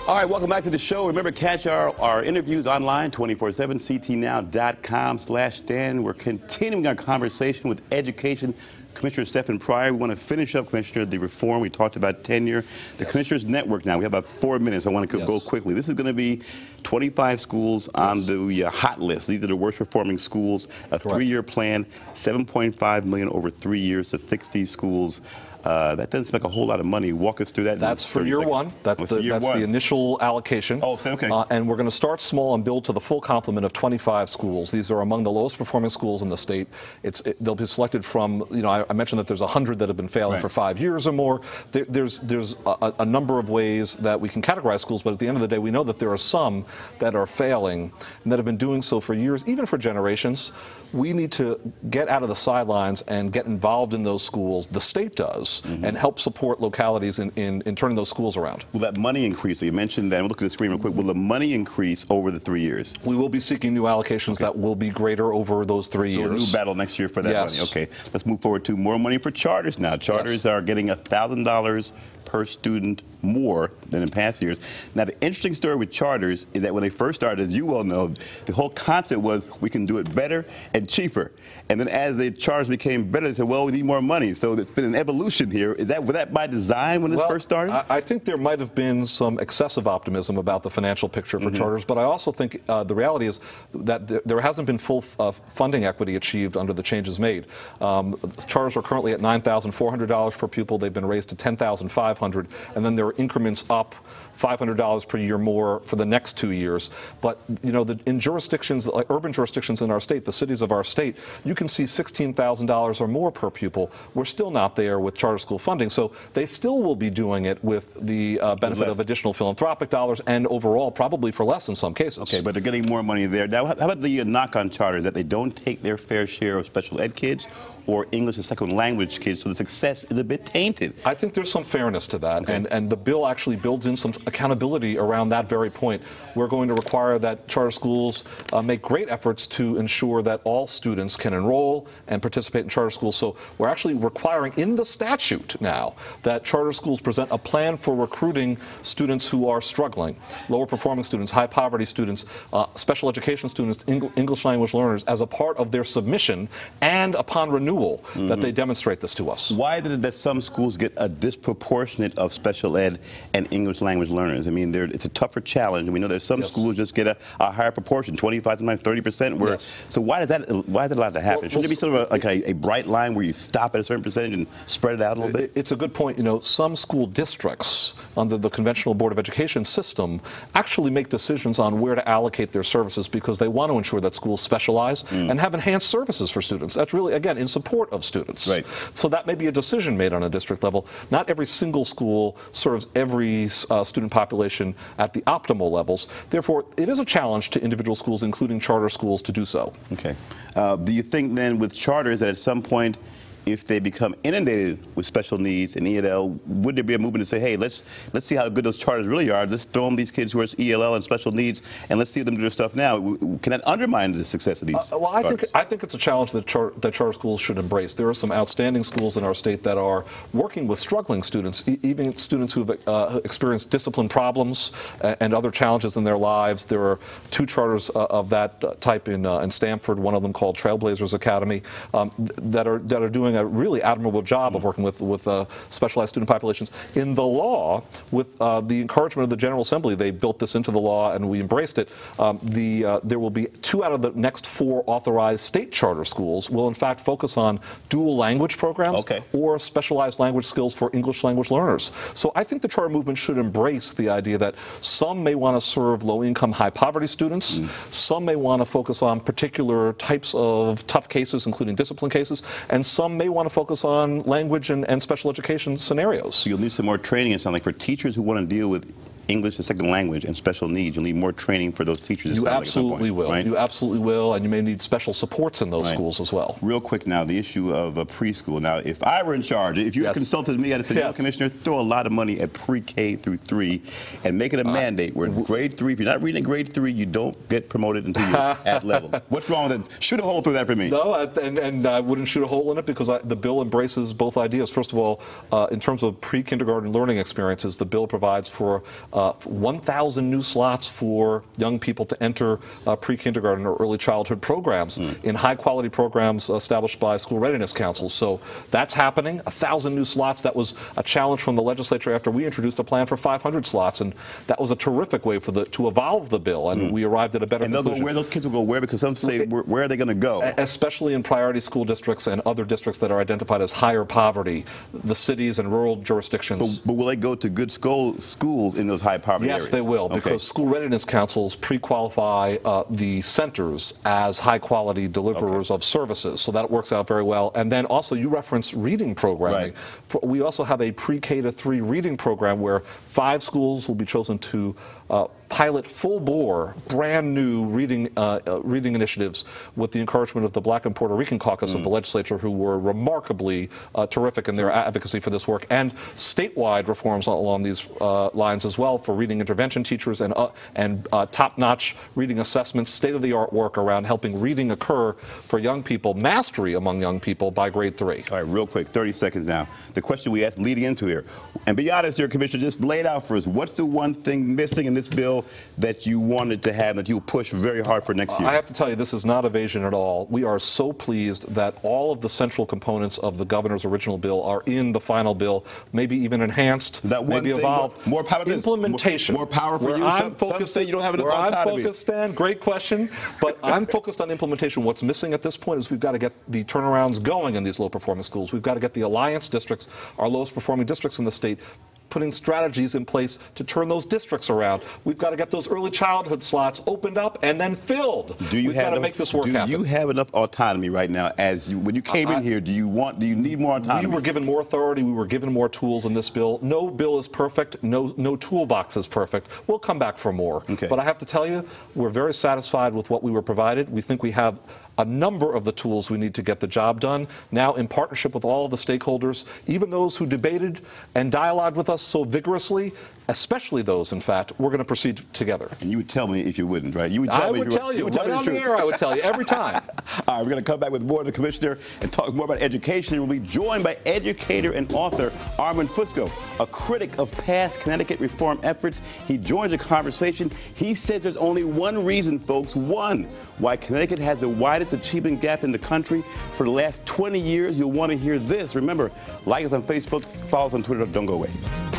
All right, welcome back to the show. Remember, catch our interviews online, 24/7, ctnow.com/Dan. We're continuing our conversation with Education Commissioner Stefan Pryor. We want to finish up, Commissioner, the reform. We talked about tenure. The Commissioners Network now. We have about 4 minutes. I want to go quickly. This is going to be 25 schools on the hot list. These are the worst performing schools. A 3-year plan, $7.5 million over 3 years to fix these schools. That doesn't seem like a whole lot of money. Walk us through that. That's for year one. That's the initial allocation. Oh, okay. And we're going to start small and build to the full complement of 25 schools. These are among the lowest performing schools in the state. They'll be selected from, I mentioned that there's 100 that have been failing for 5 years or more. There's a number of ways that we can categorize schools, but at the end of the day, we know that there are some that are failing and that have been doing so for years, even for generations. We need to get out of the sidelines and get involved in those schools. The state does. And help support localities in turning those schools around. Will that money increase? So you mentioned that. We'll look at the screen real quick. Will the money increase over the 3 years? We will be seeking new allocations that will be greater over those 3 years. So a new battle next year for that money. Okay. Let's move forward to more money for charters now. Charters are getting $1,000 per student more than in past years. Now, the interesting story with charters is that when they first started, as you well know, the whole concept was we can do it better and cheaper. And then as the charters became better, they said, well, we need more money. So there's been an evolution here. Was that by design when this first started? I think there might have been some excessive optimism about the financial picture for charters, but I also think the reality is that there hasn't been full funding equity achieved under the changes made. Charters are currently at $9,400 per pupil. They've been raised to $10,500, and then there are increments up $500 per year more for the next 2 years. But, in jurisdictions, like urban jurisdictions in our state, the cities of our state, you can see $16,000 or more per pupil. We're still not there with charter school funding, so they still will be doing it with the benefit of additional philanthropic dollars and overall probably for less in some cases. Okay, but they're getting more money there. Now, how about the knock on charters, that they don't take their fair share of special ed kids or English as a second language kids, so the success is a bit tainted? I think there's some fairness to that, and the bill actually builds in some accountability around that very point. We're going to require that charter schools make great efforts to ensure that all students can enroll and participate in charter schools. So we're actually requiring in the statute now that charter schools present a plan for recruiting students who are struggling, lower performing students, high poverty students, special education students, English language learners, as a part of their submission, and upon renewal that they demonstrate this to us. Why is it that some schools get a disproportionate of special ed and English language learners? I mean, it's a tougher challenge, and we know that some schools just get a higher proportion, 25, sometimes 30%. So why is that allowed to happen? Shouldn't there be sort of a bright line where you stop at a certain percentage and spread it out a little bit? It's a good point. Some school districts under the conventional Board of Education system actually make decisions on where to allocate their services because they want to ensure that schools specialize and have enhanced services for students. That's really, again, in support of students. Right. So that may be a decision made on a district level. Not every single school serves every student population at the optimal levels. Therefore, it is a challenge to individual schools, including charter schools, to do so. Okay. Do you think then with charters that at some point, if they become inundated with special needs and ELL, would there be a movement to say, hey, let's see how good those charters really are. Let's throw them these kids who are ELL and special needs, and let's see them do their stuff now. Can that undermine the success of these charters? I think it's a challenge that charter schools should embrace. There are some outstanding schools in our state that are working with struggling students, even students who have experienced discipline problems and other challenges in their lives. There are 2 charters of that type in Stamford, one of them called Trailblazers Academy, that are doing a really admirable job of working with specialized student populations. In the law, with the encouragement of the General Assembly, they built this into the law and we embraced it. There will be 2 out of the next 4 authorized state charter schools will in fact focus on dual language programs or specialized language skills for English language learners. So I think the charter movement should embrace the idea that some may want to serve low-income, high-poverty students, some may want to focus on particular types of tough cases, including discipline cases, and some may want to focus on language and special education scenarios. So you'll need some more training, it sounds like, for teachers who want to deal with English as a second language and special needs. You'll need more training for those teachers. You absolutely will. Right? You absolutely will, and you may need special supports in those schools as well. Real quick now, the issue of preschool. Now, if I were in charge, if you consulted me as a city commissioner, throw a lot of money at pre-K through 3 and make it a mandate where grade 3, if you're not reading grade 3, you don't get promoted until you're at level. What's wrong with it? Shoot a hole through that for me. No, and I wouldn't shoot a hole in it because the bill embraces both ideas. First of all, in terms of pre-kindergarten learning experiences, the bill provides for 1,000 new slots for young people to enter pre-kindergarten or early childhood programs in high-quality programs established by school readiness councils. So that's happening. 1,000 new slots. That was a challenge from the legislature after we introduced a plan for 500 slots, and that was a terrific way to evolve the bill, and we arrived at a better conclusion. And where those kids will go where? Because some say, where are they going to go? Especially in priority school districts and other districts that are identified as higher poverty, the cities and rural jurisdictions. But will they go to good schools in those high poverty areas? Yes, they will, because school readiness councils pre-qualify the centers as high-quality deliverers of services, so that works out very well. And then also, you referenced reading programming. Right. We also have a pre-K to 3 reading program where 5 schools will be chosen to pilot full-bore, brand-new reading initiatives with the encouragement of the Black and Puerto Rican caucus of the legislature, who were remarkably terrific in their advocacy for this work, and statewide reforms along these lines as well for reading intervention teachers and top-notch reading assessments, state-of-the-art work around helping reading occur for young people, mastery among young people by grade 3. All right, real quick, 30 seconds now. The question we asked leading into here, and be honest here, Commissioner, just lay it out for us. What's the one thing missing in this bill that you wanted to have, that you'll push very hard for next year? I have to tell you, this is not evasion at all. We are so pleased that all of the central components of the governor's original bill are in the final bill, maybe even enhanced, maybe evolved. More power to implementation. More power for you. Some say you don't have enough autonomy. I'm focused, Dan, great question, but I'm focused on implementation. What's missing at this point is we've got to get the turnarounds going in these low-performing schools. We've got to get the alliance districts, our lowest-performing districts in the state, putting strategies in place to turn those districts around. We've got to get those early childhood slots opened up and then filled. We've got to make this work happen. Do you have enough autonomy right now? When you came in here, do you need more autonomy? We were given more authority. We were given more tools in this bill. No bill is perfect. No toolbox is perfect. We'll come back for more. Okay. But I have to tell you, we're very satisfied with what we were provided. We think we have a number of the tools we need to get the job done. Now, in partnership with all of the stakeholders, even those who debated and dialogued with us so vigorously, especially those, in fact, we're going to proceed together. And you would tell me if you wouldn't, right? I would tell you. Right on the air, I would tell you every time. All right, we're going to come back with more of the Commissioner and talk more about education. We'll be joined by educator and author Armand Fusco, a critic of past Connecticut reform efforts. He joins the conversation. He says there's only one reason, folks, why Connecticut has the widest achievement gap in the country for the last 20 years. You'll want to hear this. Remember, like us on Facebook, follow us on Twitter. Don't go away.